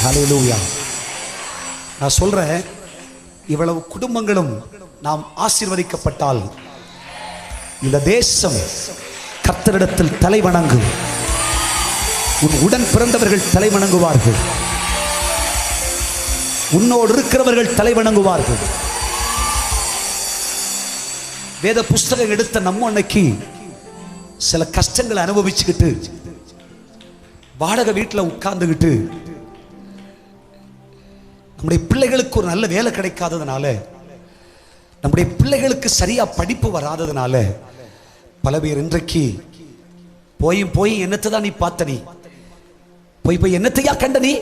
ஹல்லேலூயா. நான் சொல்றேன், இவ்வளவு குடும்பங்களும் நாம் ஆசீர்வதிக்கப்பட்டால் இந்த தேசம் கர்த்தரிடத்தில் தலை வணங்கும். உன் உடன் பிறந்தவர்கள் தலை வணங்குவார்கள், உன்னோடு இருக்கிறவர்கள் தலை வணங்குவார்கள். வேத புஸ்தகம் எடுத்த நம்ம அன்னைக்கு சில கஷ்டங்களை அனுபவிச்சுக்கிட்டு வாடகை வீட்டில் உட்கார்ந்துக்கிட்டு நம்முடைய பிள்ளைகளுக்கு ஒரு நல்ல வேலை கிடைக்காததுனால, நம்முடைய பிள்ளைகளுக்கு சரியா படிப்பு வராததுனால பல பேர் இன்றைக்கு போய் என்னத்தை தான் நீ பார்த்த, நீ போய் என்னத்தையா கண்ட, நீ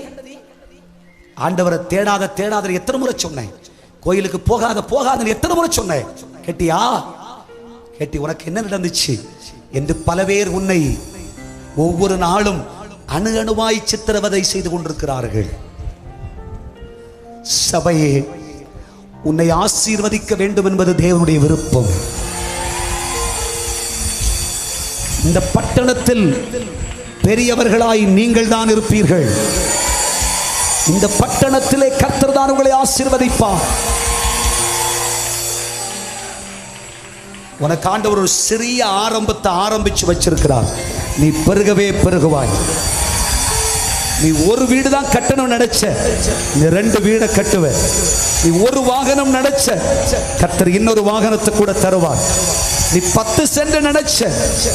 ஆண்டவரை தேடாத எத்தனை முறை சொன்னேன், கோயிலுக்கு போகாத எத்தனை முறை சொன்னேன், கேட்டியா? கேட்டி உனக்கு என்ன நடந்துச்சு என்று பல பேர் உன்னை ஒவ்வொரு நாளும் அணு அணுவாய் சித்திரவதை செய்து கொண்டிருக்கிறார்கள். சபையே, உன்னை ஆசீர்வதிக்க வேண்டும் என்பது தேவனுடைய விருப்பம். இந்த பட்டணத்தில் பெரியவர்களாய் நீங்கள் தான் இருப்பீர்கள். இந்த பட்டணத்திலே கர்த்தர் தான் உங்களை ஆசீர்வதிப்பார். உனக்கு ஆண்டவர் ஒரு சிறிய ஆரம்பத்தை ஆரம்பிச்சு வச்சிருக்கிறார். நீ பெருகவே பெருகுவாய். நீ ஒரு வீடு தான் கட்டணும் நினைச்ச, நீ 2 வீடை கட்டுவ. நீ ஒரு வாகனம் நினைச்ச, கர்த்தர் இன்னொரு வாகனத்தை கூட தருவார். நீ 10 சென்ட் நினைச்ச,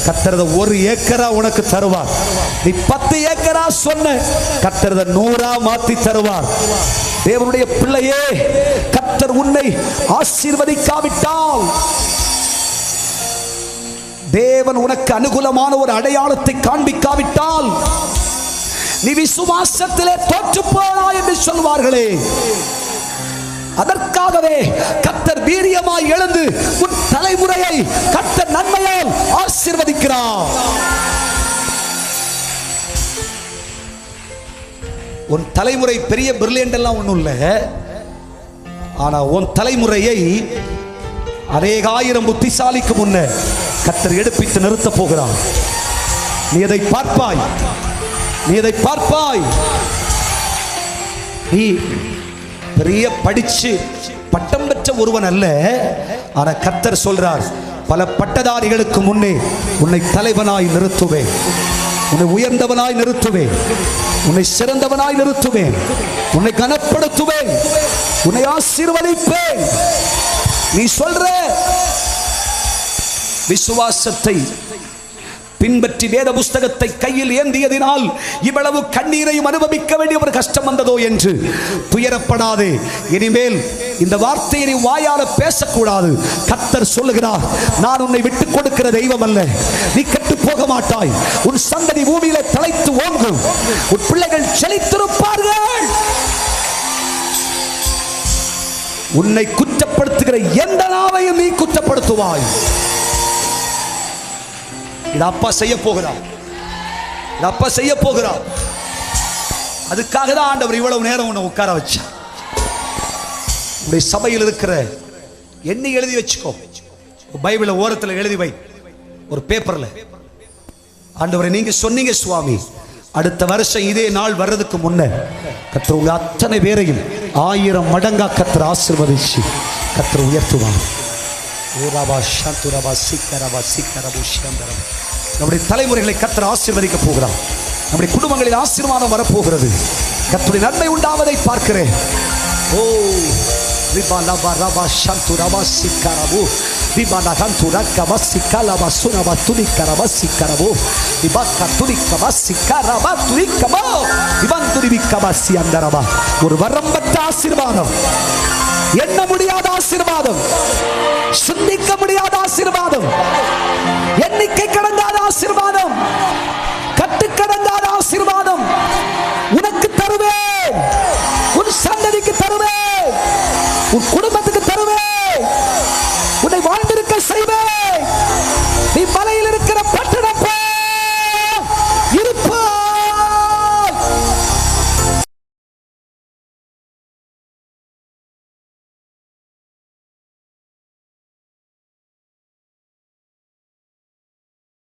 கர்த்தர் 1 ஏக்கரா உனக்கு தருவார். நீ 10 ஏக்கரா சொன்ன, கர்த்தர் 100ஆ மாத்தி தருவார். தேவனுடைய பிள்ளையே, கர்த்தர் உன்னை ஆசீர்வதிக்காவிட்டால், தேவன் உனக்கு அனுகூலமான ஒரு அடையாளத்தை காண்பிக்காவிட்டால், நீ விசுவாசத்திலே தோற்று போனாய் என்று சொல்வார்களே. அதற்காகவே கர்த்தர் வீரியமாய் எழுந்து உன் தலைமுறையை கர்த்தர் நன்மையால் ஆசீர்வதிக்கிறார். உன் தலைமுறை பெரிய பிரில்லியன்ட் எல்லாம் ஒண்ணும் இல்லை. ஆனா உன் தலைமுறையை அநேக ஆயிரம் புத்திசாலிக்கு முன்ன கர்த்தர் எடுப்பித்து நிறுத்த போகிறார். நீ அதை பார்ப்பாய், நீ அதை பார்ப்பாய். நீ பெரிய படிச்சு பட்டம் பெற்ற ஒருவன் அல்ல. ஆனா கர்த்தர் சொல்றார், பல பட்டதாரிகளுக்கு முன்னே உன்னை தலைவனாய் நிறுத்துவேன், உன்னை உயர்ந்தவனாய் நிறுத்துவேன், உன்னை சிறந்தவனாய் நிறுத்துவேன், உன்னை கனப்படுத்துவேன், உன்னை ஆசீர்வதிப்பேன். நீ சொல்ற விசுவாசத்தை பின்பற்றி வேத புஸ்தகத்தை கையில் ஏந்தியதினால் இவ்வளவு கண்ணீரையும் அனுபவிக்க வேண்டிய ஒரு கஷ்டம் வந்ததோ என்று துயரப்படாதே. இனிமேல் இந்த வார்த்தையை நீ வாயால பேசக்கூடாது. கர்த்தர் சொல்லுகிறார், நான் உன்னை விட்டுக் கொடுக்கிற தெய்வம் அல்ல. நீ கெட்டு போக மாட்டாய். உன் சந்ததி பூமியில தலைத்து ஓங்கும். உன் பிள்ளைகள் செழித்திருப்பார்கள். உன்னை குற்றப்படுத்துகிற எந்த நாவையும் நீ குற்றப்படுத்துவாய். இது அப்பா செய்ய போகிறார், இது அப்பா செய்ய போகிறார். அதுக்காக தான் ஆண்டவர் இவ்வளவு நேரம் உன்னை உட்கார வச்சா. உடைய சபையில் இருக்கிற எண்ணி எழுதி வச்சுக்கோ. பைபிளை ஓரத்தில் எழுதி வை, ஒரு பேப்பர்ல. ஆண்டவரை நீங்க சொன்னீங்க சுவாமி, அடுத்த வருஷம் இதே நாள் வர்றதுக்கு முன்ன கர்த்தர் உங்க அத்தனை பேரையும் 1000 மடங்கா கர்த்தர் ஆசீர்வதிச்சு கர்த்தர் உயர்த்துவார். நம்முடைய தலைமுறைகளை கர்த்தர் ஆசீர்வதிக்க போகிறார். நம்முடைய குடும்பங்களில் ஆசீர்வாதம் வரப்போகிறது. கர்த்தருடைய நன்மை உண்டாவதை பார்க்கிறேன். ஓ ரிபாலபா ரபா ஷந்து ரபா சிக்கரபு ரிபாலா கந்து ரக்கபா சிக்கலபா சுனபா துனிக்கரபா சிக்கரபு ரிபாக்கா துனிக்கபா சிக்கரபா துனிக்கபா ரிபந்துரிபிக்கபா சியந்தரபா. ஒரு வரம்பற்ற ஆசீர்வாதம், எண்ண முடியாத ஆசீர்வாதம், சிந்திக்க முடியாத ஆசீர்வாதம், எண்ணிக்கை கடங்காத ஆசீர்வாதம், கட்டுக்கடங்காத ஆசீர்வாதம் உனக்கு தருவேன், உன் சந்ததிக்கு தருவேன், உன் குடும்ப